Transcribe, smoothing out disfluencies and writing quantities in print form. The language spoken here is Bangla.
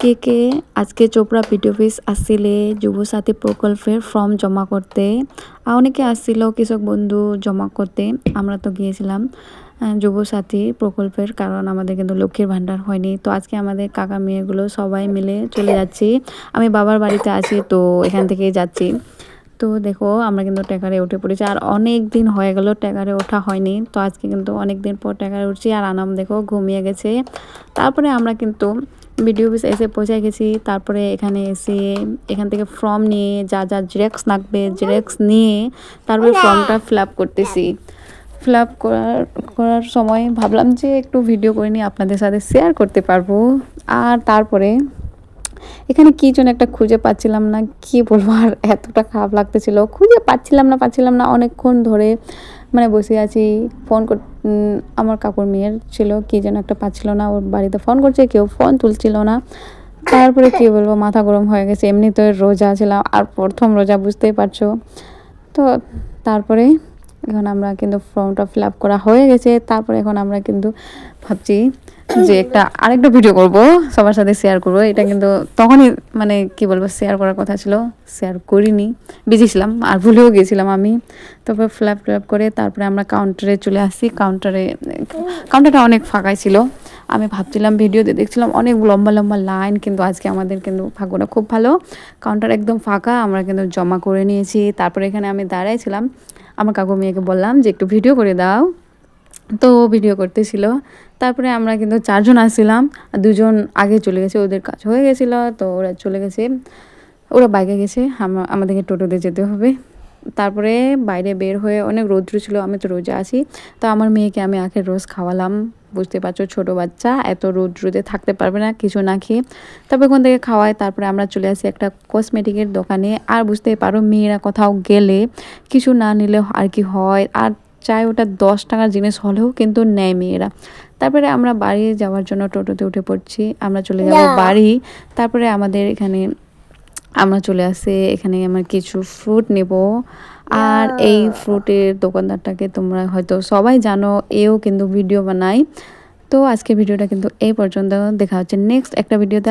কে কে আজকে চোপড়া পিটি অফিস আসছিলে যুবসাথী প্রকল্পের ফর্ম জমা করতে। অনেকে আসছিল কৃষক বন্ধু জমা করতে। আমরা তো গিয়েছিলাম যুবসাথী প্রকল্পের, কারণ আমাদের কিন্তু লক্ষ্মীর ভাণ্ডার হয়নি। তো আজকে আমাদের কাকা মেয়েগুলো সবাই মিলে চলে যাচ্ছি। আমি বাবার বাড়িতে আছি, তো এখান থেকেই যাচ্ছি। তো দেখো আমরা কিন্তু ট্যাকারে উঠে পড়েছি, আর অনেক দিন হয়ে গেল ট্যাকারে ওঠা হয়নি। তো আজকে কিন্তু অনেক দিন পর ট্যাকারে উঠছি, আর আনাম দেখো ঘুমিয়ে গেছে। তারপরে আমরা কিন্তু বিডিও অফিস এসে পৌঁছে গেছি। তারপরে এখানে এসে এখান থেকে ফর্ম নিয়ে যা যা জেরক্স লাগবে জেরক্স নিয়ে তারপরে ফর্মটা ফিল আপ করতেছি। ফিল আপ করার সময় ভাবলাম যে একটু ভিডিও করে নিয়ে আপনাদের সাথে শেয়ার করতে পারবো। আর তারপরে এখানে কী যেন একটা খুঁজে পাচ্ছিলাম না, কি বলবো, আর এতটা খারাপ লাগতেছিল, খুঁজে পাচ্ছিলাম না অনেকক্ষণ ধরে মানে বসে আছি। আমার কাকুর মেয়ের ছিল, কি যেন একটা পাচ্ছিল না, ওর বাড়িতে ফোন করছে, কেউ ফোন তুলছিল না। তারপরে কি বলবো, মাথা গরম হয়ে গেছে। এমনি তো রোজা ছিলাম, আর প্রথম রোজা, বুঝতেই পারছো। তো তারপরে এখন আমরা কিন্তু ফর্মটা ফিল আপ করা হয়ে গেছে। তারপরে এখন আমরা কিন্তু ভাবছি যে আরেকটা ভিডিও করব, সবার সাথে শেয়ার করব। এটা কিন্তু তখনই মানে কি বলবো শেয়ার করার কথা ছিল, শেয়ার করিনি, বিজি ছিলাম আর ভুলেও গিয়েছিলাম আমি। তারপরে ফিল আপ করে তারপরে আমরা কাউন্টারে চলে আসি। কাউন্টারটা অনেক ফাঁকাই ছিল। আমি ভাবছিলাম ভিডিওতে দেখছিলাম অনেক লম্বা লম্বা লাইন, কিন্তু আজকে আমাদের কিন্তু ভাগ্যটা খুব ভালো, কাউন্টার একদম ফাঁকা। আমরা কিন্তু জমা করে নিয়েছি। তারপরে এখানে আমি দাঁড়াইছিলাম, আমার কাকু মেয়েকে বললাম যে একটু ভিডিও করে দাও, তো ভিডিও করতেছিল। তারপরে আমরা কিন্তু 4 জন আসছিলাম, 2 জন আগে চলে গেছে, ওদের কাজ হয়ে গেছিলো, তো ওরা চলে গেছে, ওরা বাইকে গেছে, আমাদেরকে টোটোতে যেতে হবে। তারপরে বাইরে বের হয়ে অনেক রৌদ্র ছিল, আমি তো রোজা আসি, তো আমার মেয়েকে আমি আখের রোজ খাওয়ালাম। বুঝতে পারছো, ছোটো বাচ্চা এত রৌদ্রতে থাকতে পারবে না কিছু না খেয়ে। তারপরে ওখান থেকে খাওয়াই, তারপরে আমরা চলে আসি একটা কসমেটিকের দোকানে। আর বুঝতেই পারো মেয়েরা কোথাও গেলে কিছু না নিলে আর কি হয়, আর চাই ওটা 10 টাকার জিনিস হলেও কিন্তু নেয় মেয়েরা। তারপরে আমরা বাড়ি যাওয়ার জন্য টোটোতে উঠে পড়ছি, আমরা চলে যাব বাড়ি। তারপরে আমাদের এখানে আমরা চলে আসি, এখানে আমরা কিছু ফ্রুট নেব। আর এই ফ্রুটের দোকানদারটাকে তোমরা হয়তো সবাই জানো, এও কিন্তু ভিডিও বানায়। তো আজকে ভিডিওটা কিন্তু এই পর্যন্ত, দেখা হচ্ছে নেক্সট একটা ভিডিওতে।